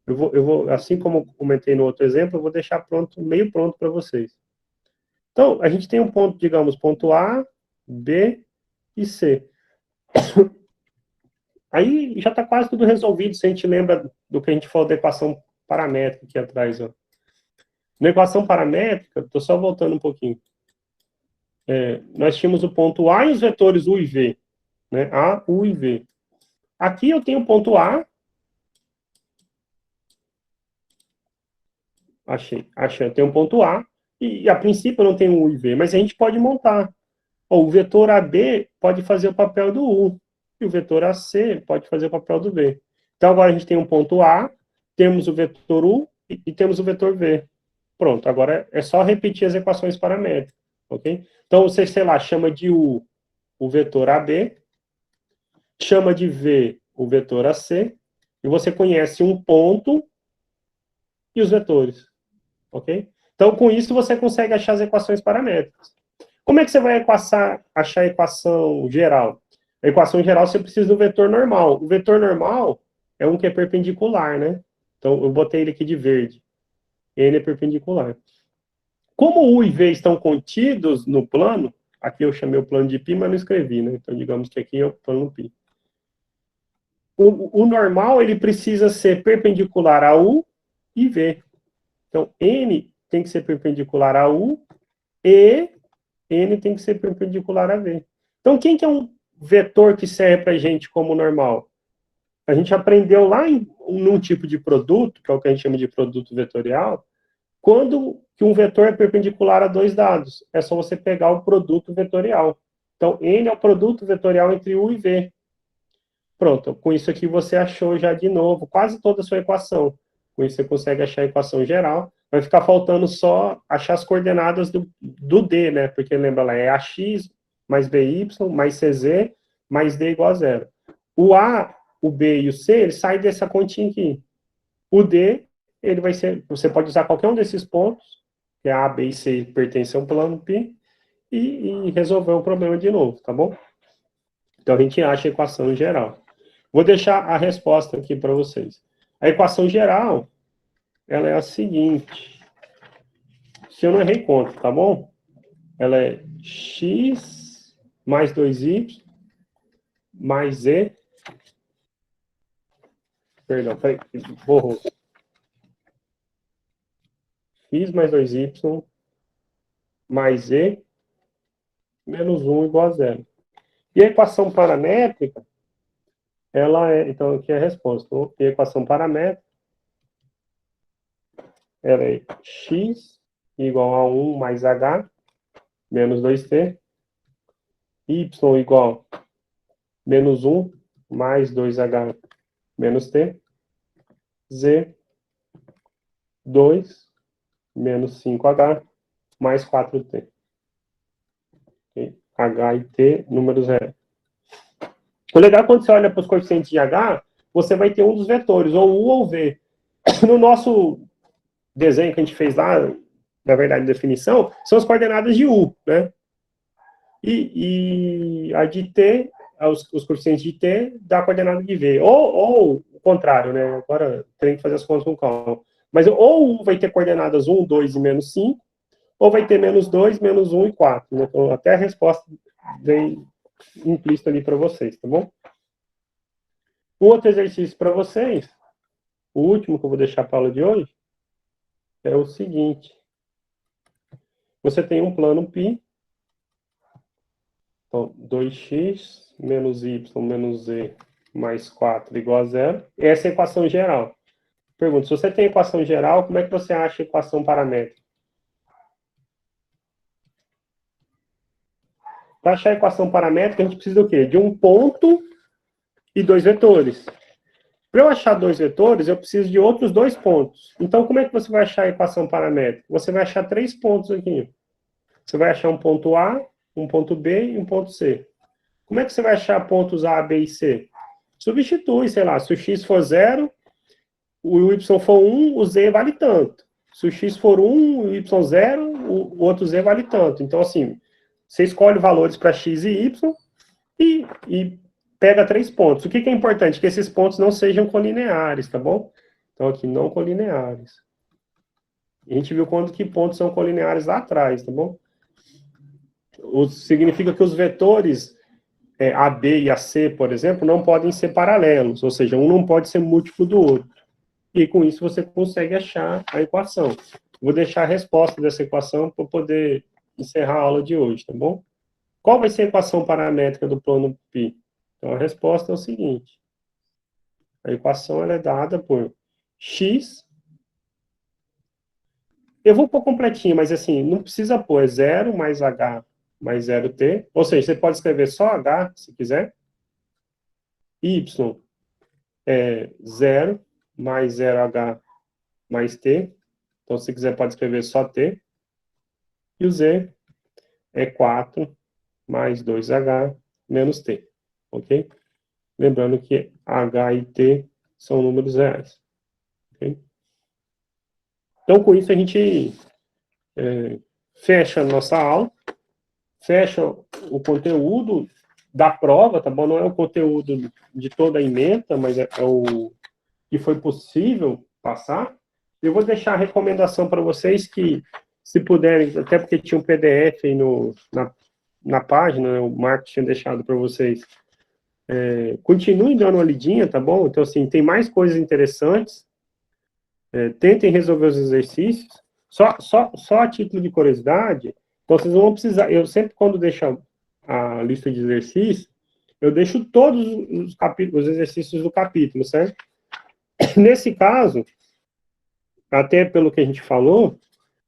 eu vou, assim como eu comentei no outro exemplo, eu vou deixar pronto, meio pronto para vocês. Então, a gente tem um ponto, digamos, ponto A, B e C. Aí já está quase tudo resolvido, se a gente lembra do que a gente falou da equação paramétrica aqui atrás. Ó. Na equação paramétrica, estou só voltando um pouquinho. Nós tínhamos o ponto A e os vetores U e V. Né? A, U e V. Aqui eu tenho o ponto A. Achei. Eu tenho um ponto A. E a princípio eu não tenho U e V, mas a gente pode montar. O vetor AB pode fazer o papel do U. E o vetor AC pode fazer o papel do V. Então agora a gente tem um ponto A, temos o vetor U e temos o vetor V. Pronto, agora é só repetir as equações paramétricas. Ok? Então você, sei lá, chama de U o vetor AB, chama de V o vetor AC, e você conhece um ponto e os vetores. Ok? Então, com isso, você consegue achar as equações paramétricas. Como é que você vai achar a equação geral? A equação geral você precisa do vetor normal. O vetor normal é um que é perpendicular, né? Então, eu botei ele aqui de verde. N é perpendicular. Como U e V estão contidos no plano, aqui eu chamei o plano de π, mas não escrevi, né? Então, digamos que aqui é o plano π. o normal, ele precisa ser perpendicular a U e V. Então, N tem que ser perpendicular a U e N tem que ser perpendicular a V. Então, quem que é um vetor que serve para a gente como normal? A gente aprendeu lá num tipo de produto, que é o que a gente chama de produto vetorial, quando que um vetor é perpendicular a dois dados. É só você pegar o produto vetorial. Então, N é o produto vetorial entre U e V. Pronto, com isso aqui você achou já de novo quase toda a sua equação. Com isso você consegue achar a equação geral. Vai ficar faltando só achar as coordenadas do D, né? Porque lembra lá, é AX mais BY mais CZ mais D igual a zero. O A, o B e o C, ele sai dessa continha aqui. O D, ele vai ser... Você pode usar qualquer um desses pontos, que é A, B e C pertencem ao plano π, e resolver o problema de novo, tá bom? Então a gente acha a equação geral. Vou deixar a resposta aqui para vocês. A equação geral, ela é a seguinte. Se eu não errei conta, tá bom? Ela é x mais 2y mais z. Perdão, peraí, borrou. X mais 2y mais z menos 1 igual a zero. E a equação paramétrica, ela é... Então, aqui é a resposta. Então, a equação paramétrica, ela é x igual a 1 mais h menos 2t, y igual a menos 1 mais 2h menos t, z 2 menos 5h mais 4t. Okay? H e t, números reais. O legal é quando você olha para os coeficientes de H, você vai ter um dos vetores, ou U ou V. No nosso desenho que a gente fez lá, na verdade, definição, são as coordenadas de U, né? E a de T, os coeficientes de T, dá a coordenada de V. Ou o contrário, né? Agora tem que fazer as contas com calma. Mas ou U vai ter coordenadas 1, 2 e menos 5, ou vai ter menos 2, menos 1 e 4. Né? Então, até a resposta vem implícita ali para vocês, tá bom? O outro exercício para vocês, o último que eu vou deixar para a aula de hoje, é o seguinte. Você tem um plano π, então 2x menos y menos z mais 4 igual a zero. Essa é a equação geral. Pergunta, se você tem a equação geral, como é que você acha a equação paramétrica? Para achar a equação paramétrica, a gente precisa do quê? De um ponto e dois vetores. Para eu achar dois vetores, eu preciso de outros dois pontos. Então, como é que você vai achar a equação paramétrica? Você vai achar três pontos aqui. Você vai achar um ponto A, um ponto B e um ponto C. Como é que você vai achar pontos A, B e C? Substitui, sei lá, se o x for 0, o y for 1, o z vale tanto. Se o x for 1, o y 0, o outro z vale tanto. Então, assim, você escolhe valores para x e y e pega três pontos. O que é importante? Que esses pontos não sejam colineares, tá bom? Então, aqui, não colineares. A gente viu quando que pontos são colineares lá atrás, tá bom? Significa que os vetores AB e AC, por exemplo, não podem ser paralelos, ou seja, um não pode ser múltiplo do outro. E com isso você consegue achar a equação. Vou deixar a resposta dessa equação para poder encerrar a aula de hoje, tá bom? Qual vai ser a equação paramétrica do plano π? Então, a resposta é o seguinte. A equação ela é dada por x. Eu vou pôr completinho, mas assim, não precisa pôr. É 0 mais h mais 0t. Ou seja, você pode escrever só h, se quiser. Y é 0 mais 0h mais t. Então, se quiser, pode escrever só t. E o z é 4 mais 2h menos t. Ok? Lembrando que h e t são números reais. Okay? Então, com isso, a gente fecha a nossa aula, fecha o conteúdo da prova, tá bom? Não é o conteúdo de toda a ementa, mas é o que foi possível passar. Eu vou deixar a recomendação para vocês que, se puderem, até porque tinha um PDF aí na página, né, o Marcos tinha deixado para vocês, Continuem dando uma lidinha, tá bom? Então, assim, tem mais coisas interessantes. Tentem resolver os exercícios. Só a título de curiosidade, então vocês não vão precisar. Eu sempre, quando deixo a lista de exercícios, eu deixo todos os capítulos, os exercícios do capítulo, certo? Nesse caso, até pelo que a gente falou,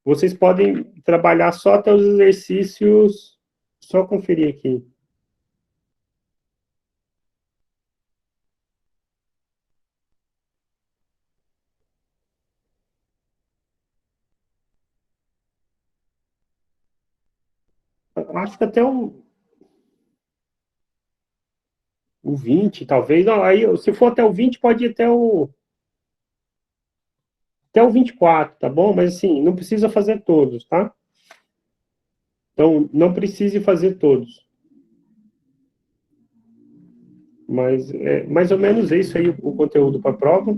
vocês podem trabalhar só até os exercícios. Só conferir aqui. Acho que até o 20, talvez. Não, aí, se for até o 20, pode ir até o 24, tá bom? Mas assim, não precisa fazer todos, tá? Então, não precise fazer todos. Mas é mais ou menos isso aí o conteúdo para a prova.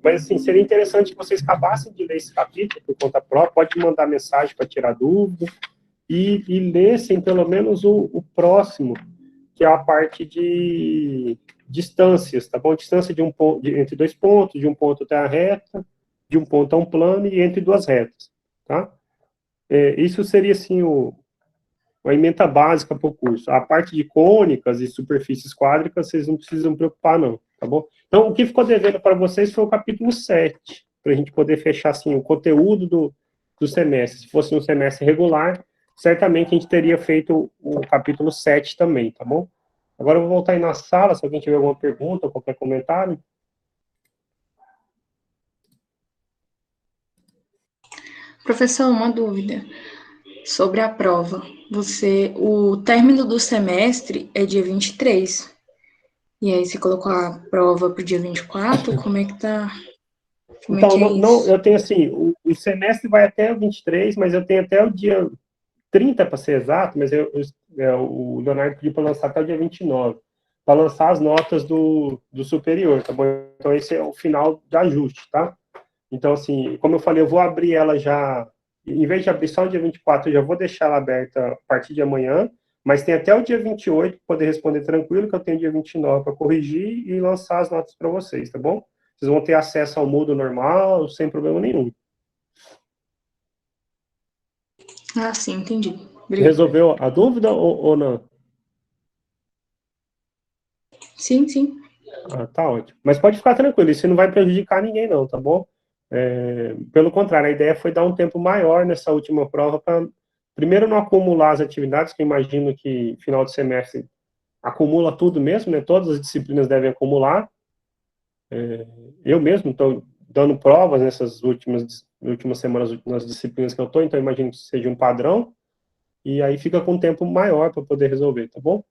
Mas, assim, seria interessante que vocês acabassem de ler esse capítulo por conta própria, pode mandar mensagem para tirar dúvida, e lessem pelo menos o próximo, que é a parte de distâncias, tá bom? Distância de um ponto, entre dois pontos, de um ponto até a reta, de um ponto a um plano e entre duas retas, tá? Isso seria, assim, uma ementa básica para o curso. A parte de cônicas e superfícies quádricas, vocês não precisam preocupar, não, tá bom? Então, o que ficou devendo para vocês foi o capítulo 7, para a gente poder fechar, assim, o conteúdo do semestre. Se fosse um semestre regular, certamente a gente teria feito o capítulo 7 também, tá bom? Agora eu vou voltar aí na sala, se alguém tiver alguma pergunta ou qualquer comentário. Professor, uma dúvida sobre a prova. O término do semestre é dia 23. E aí você colocou a prova para o dia 24? Como é que tá? Como é Então, que é isso? eu tenho assim, o semestre vai até o 23, mas eu tenho até o dia 30, para ser exato, mas o Leonardo pediu para lançar até o dia 29, para lançar as notas do superior, tá bom? Então, esse é o final de ajuste, tá? Então, assim, como eu falei, eu vou abrir ela já, em vez de abrir só no dia 24, eu já vou deixar ela aberta a partir de amanhã, mas tem até o dia 28 para poder responder tranquilo, que eu tenho dia 29 para corrigir e lançar as notas para vocês, tá bom? Vocês vão ter acesso ao Moodle normal, sem problema nenhum. Ah, sim, entendi. Obrigada. Resolveu a dúvida ou não? Sim, sim. Ah, tá ótimo. Mas pode ficar tranquilo, isso não vai prejudicar ninguém, não, tá bom? Pelo contrário, a ideia foi dar um tempo maior nessa última prova para, primeiro, não acumular as atividades, que eu imagino que final de semestre acumula tudo mesmo, né? Todas as disciplinas devem acumular. Eu mesmo estou dando provas nessas últimas semanas nas disciplinas que eu estou, então eu imagino que seja um padrão, e aí fica com um tempo maior para poder resolver, tá bom?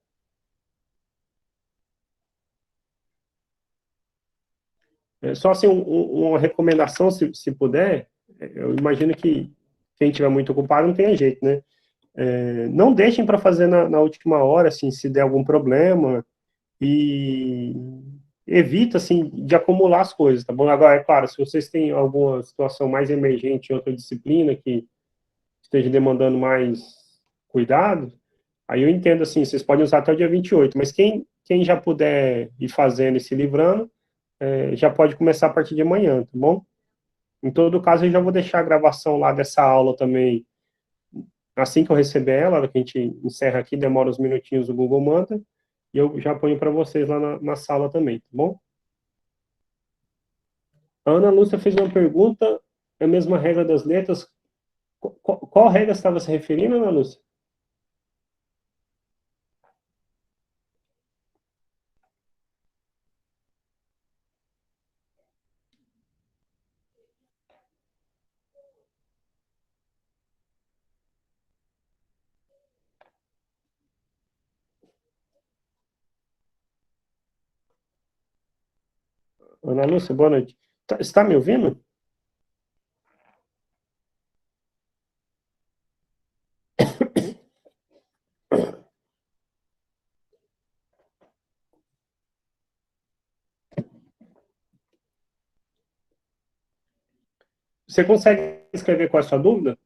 Só assim, uma recomendação, se puder, eu imagino que quem estiver muito ocupado não tenha jeito, né? Não deixem para fazer na última hora, assim, se der algum problema, e evita, assim, de acumular as coisas, tá bom? Agora, é claro, se vocês têm alguma situação mais emergente em outra disciplina que esteja demandando mais cuidado, aí eu entendo, assim, vocês podem usar até o dia 28, mas quem já puder ir fazendo e se livrando, já pode começar a partir de amanhã, tá bom? Em todo caso, eu já vou deixar a gravação lá dessa aula também, assim que eu receber ela, que a gente encerra aqui, demora uns minutinhos, o Google manda, e eu já ponho para vocês lá na sala também, tá bom? A Ana Lúcia fez uma pergunta, é a mesma regra das letras. Qual regra você estava se referindo, Ana Lúcia? Ana Lúcia, boa noite. Você está me ouvindo? Você consegue escrever qual é a sua dúvida?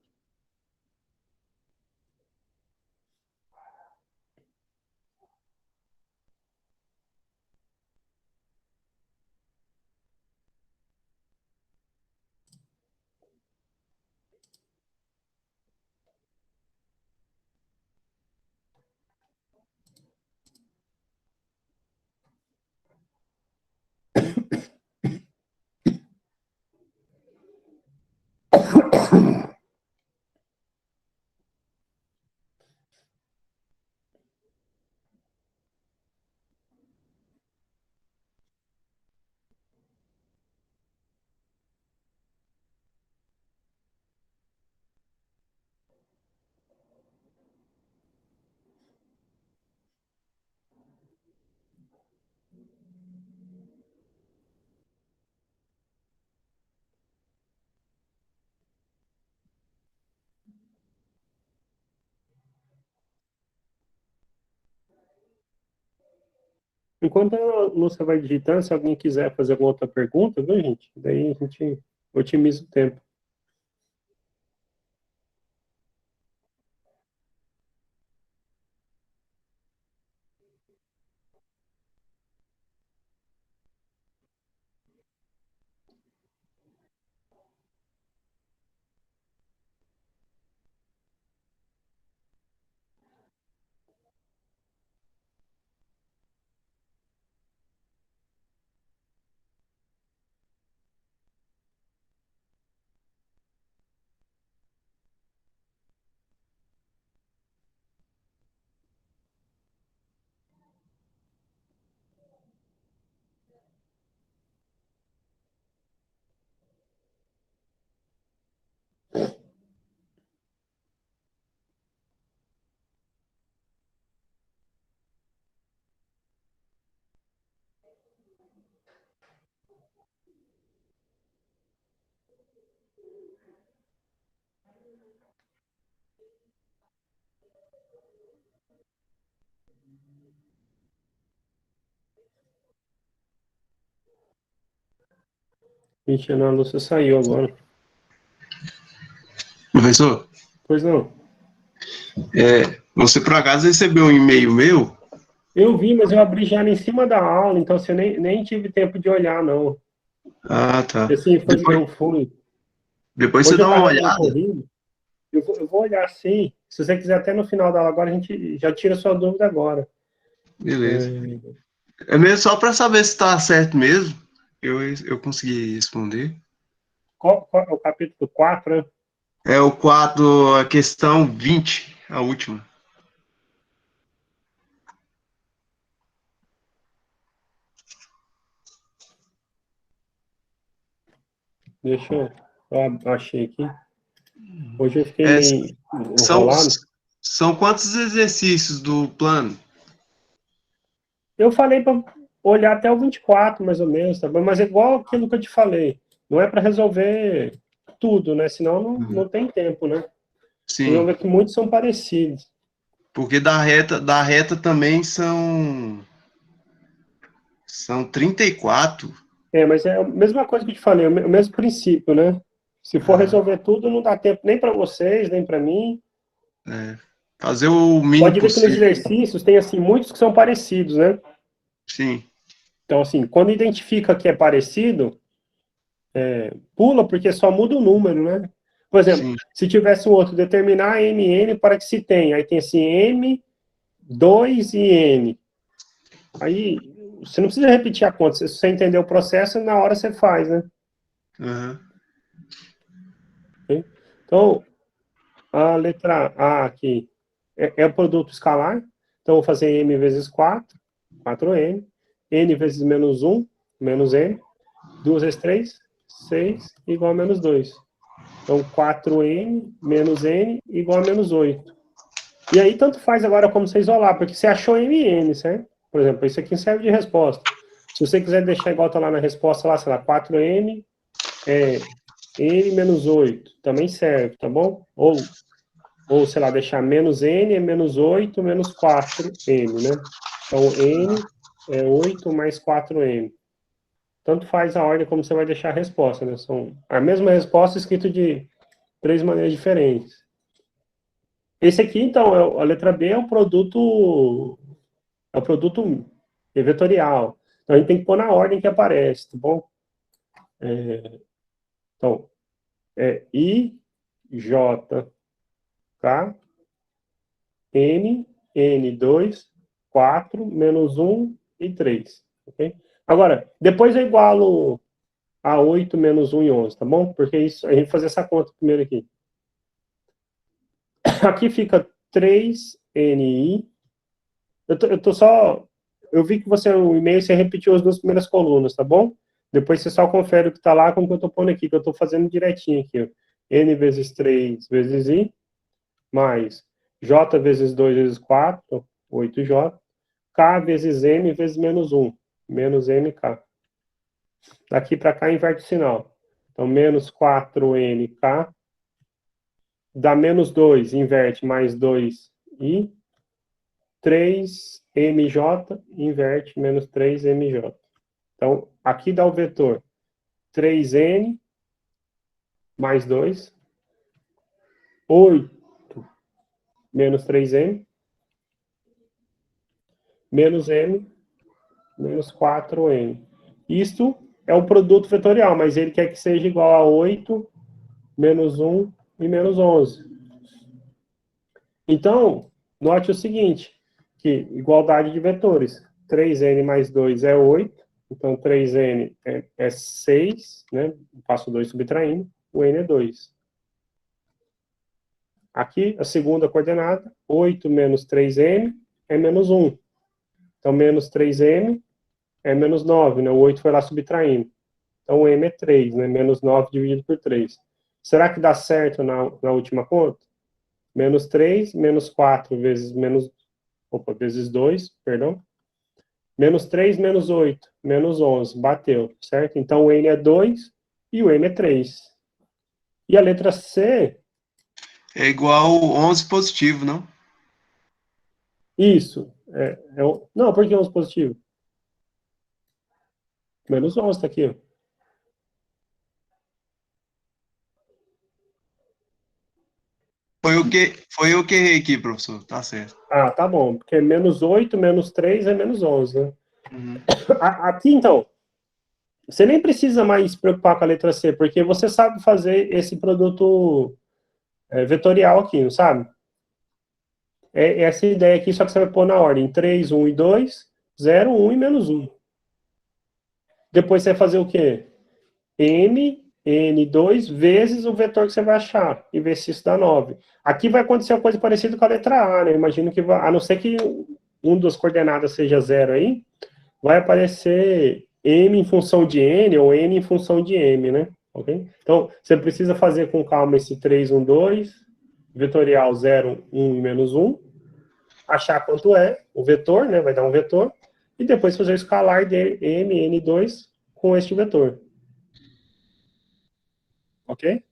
Enquanto a Lúcia vai digitando, se alguém quiser fazer alguma outra pergunta, viu, gente? Daí a gente otimiza o tempo. Gente, a Lúcia saiu agora. Professor, Pois não. você por acaso recebeu um e-mail meu? Eu vi, mas eu abri já em cima da aula, então assim, eu nem tive tempo de olhar, não. Ah, tá. Assim, Depois, eu fui. depois você Hoje eu dá uma estava meio olhada. corrido. Eu vou olhar sim. Se você quiser, até no final da aula agora, a gente já tira sua dúvida agora. Beleza. É mesmo só para saber se está certo mesmo. Eu consegui responder. Qual é o capítulo 4, né? É o quadro, a questão 20, a última. Deixa eu achei aqui. Hoje eu fiquei É, meio são, enrolado. são quantos exercícios do plano? Eu falei para olhar até o 24, mais ou menos, tá bom? Mas é igual aquilo que eu te falei. Não é para resolver tudo, né? Senão não tem tempo, né? Vocês vão Sim, ver que muitos são parecidos. porque da reta também são 34. Mas é a mesma coisa que eu te falei, o mesmo princípio, né? Se for Aham, resolver tudo, não dá tempo nem para vocês, nem para mim. é. Fazer o mínimo Pode ver que nos possível. exercícios tem, assim, muitos que são parecidos, né? Sim, Então, assim, quando identifica que é parecido, pula, porque só muda o número, né? Por exemplo, sim. se tivesse um outro, determinar MN para que se tenha. Aí tem assim, M, 2 e N. Aí, você não precisa repetir a conta. Se você entender o processo, na hora você faz, né? Aham, Ok? Então, a letra A aqui é o produto escalar. Então, vou fazer M vezes 4, 4M. N vezes menos 1, menos M. 2 vezes 3, 6, igual a menos 2. Então, 4N menos N igual a menos 8. E aí, tanto faz agora como você isolar, porque você achou MN, certo? Por exemplo, isso aqui serve de resposta. Se você quiser deixar igual tá lá na resposta, lá, sei lá, 4N N menos 8, também serve, tá bom? Ou sei lá, deixar menos N é menos 8 menos 4N, né? Então, N é 8 mais 4N. Tanto faz a ordem como você vai deixar a resposta, né? São a mesma resposta escrita de 3 maneiras diferentes. Esse aqui, então, a letra B é o produto vetorial. Então, a gente tem que pôr na ordem que aparece, tá bom? Então, I, J, K, N, N2, 4, menos 1 e 3. Ok? Agora, depois eu igualo a 8 menos 1 e 11, tá bom? Porque isso, a gente vai fazer essa conta primeiro aqui. Aqui fica 3NI. Eu tô só. Eu vi que você, o e-mail, você repetiu as duas primeiras colunas, tá bom? Depois você só confere o que está lá com o que eu estou pondo aqui, que eu estou fazendo direitinho aqui. Ó. N vezes 3 vezes I, mais J vezes 2 vezes 4, 8J. K vezes M vezes menos 1, menos MK. Daqui para cá inverte o sinal. Então, menos 4NK dá menos 2, inverte mais 2I, 3mj, inverte, menos 3mj. Então, aqui dá o vetor 3n mais 2, 8 menos 3m, menos m, menos 4n. Isto é o produto vetorial, mas ele quer que seja igual a 8, menos 1 e menos 11. Então, note o seguinte, que igualdade de vetores. 3n mais 2 é 8, então 3n é 6, né? Passo 2 subtraindo, o n é 2. Aqui, a segunda coordenada, 8 menos 3m é menos 1. Então, menos 3m é menos 9, né? O 8 foi lá subtraindo. Então, o m é 3, né? Menos 9 dividido por 3. Será que dá certo na última conta? Menos 3, menos 4 vezes vezes 2, perdão. Menos 3, menos 8, menos 11. Bateu, certo? Então, o n é 2 e o m é 3. E a letra C... É igual 11 positivo, não? Isso. Não, por que 11 positivo? Menos 11 está aqui, ó. Foi eu que errei aqui, professor. Tá certo. Ah, tá bom. Porque menos 8, menos 3 é menos 11, né? Uhum. Aqui, então, você nem precisa mais se preocupar com a letra C, porque você sabe fazer esse produto vetorial aqui, não sabe? É essa ideia aqui, só que você vai pôr na ordem 3, 1 e 2, 0, 1 e menos 1. Depois você vai fazer o quê? N2 vezes o vetor que você vai achar, e ver se isso dá 9. Aqui vai acontecer uma coisa parecida com a letra A, né? Imagino que, a não ser que um das coordenadas seja 0 aí, vai aparecer m em função de n, ou n em função de m, né? Ok? Então, você precisa fazer com calma esse 3, 1, 2, vetorial 0, 1 e menos 1, achar quanto é o vetor, né? Vai dar um vetor, e depois fazer o escalar de m, n2 com este vetor. Ok?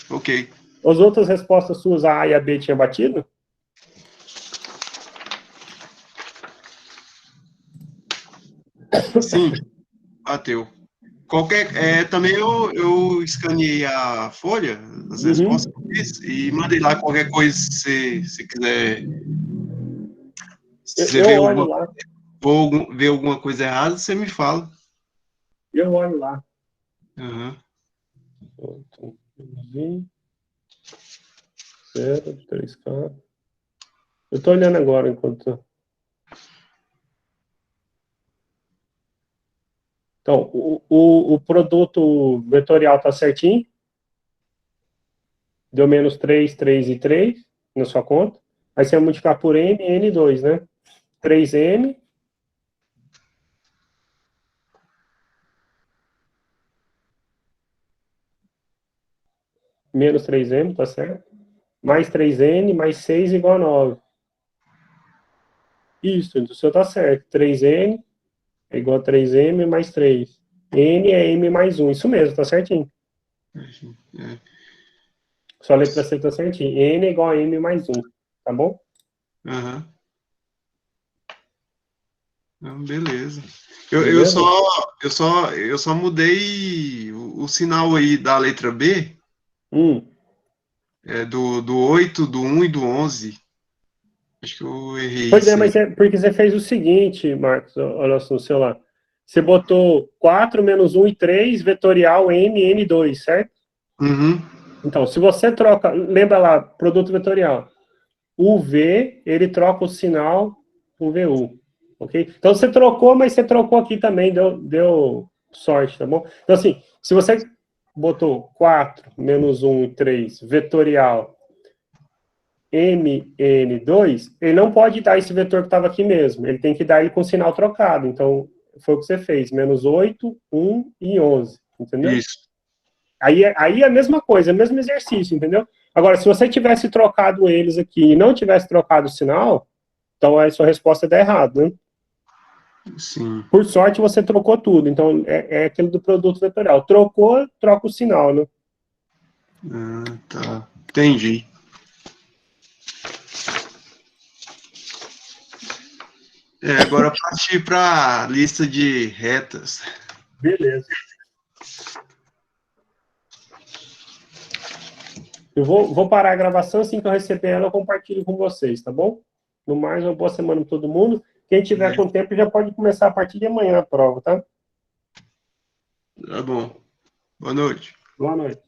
Ok. As outras respostas suas, a A e a B, tinha batido? Sim, bateu. Também eu escaneei a folha, as respostas que eu fiz, e mandei lá qualquer coisa se você quiser. Se você Eu olho lá. ver alguma coisa errada, você me fala. Eu olho lá. Uhum. 0, 3K. Eu tô olhando agora enquanto... Então, o produto vetorial tá certinho. Deu menos 3, 3 e 3 na sua conta. Aí você vai multiplicar por M e N2, né? 3M. Menos 3M, tá certo? Mais 3N, mais 6 igual a 9. Isso, o seu tá certo. 3N é igual a 3M mais 3. N é M mais 1. Isso mesmo, tá certinho. É. Sua letra C tá certinho. N é igual a M mais 1. Tá bom? Uhum. Beleza. Beleza? Eu só mudei o sinal aí da letra B, do 8, do 1 e do 11. Acho que eu errei Pois é, isso aí. mas é porque você fez o seguinte, Marcos, olha só no celular. Você botou 4 menos 1 e 3, vetorial M, N2, certo? Uhum. Então, se você troca, lembra lá, produto vetorial. O V, ele troca o sinal com VU, ok? Então, você trocou, mas você trocou aqui também, deu sorte, tá bom? Então, assim, se você botou 4 menos 1 e 3, vetorial MN2, ele não pode dar esse vetor que estava aqui mesmo, ele tem que dar ele com sinal trocado. Então, foi o que você fez, menos 8, 1 e 11, entendeu? Isso. Aí é a mesma coisa, é o mesmo exercício, entendeu? Agora, se você tivesse trocado eles aqui e não tivesse trocado o sinal, então a sua resposta dá errado, né? Sim. Por sorte, você trocou tudo. Então, é aquele do produto vetorial. Trocou, troca o sinal, né? Tá. Entendi. Agora partir para a lista de retas. Beleza. Eu vou parar a gravação, assim que eu receber ela, eu compartilho com vocês, tá bom? No mais, uma boa semana para todo mundo. Quem tiver com tempo já pode começar a partir de amanhã a prova, tá? Tá bom. Boa noite. Boa noite.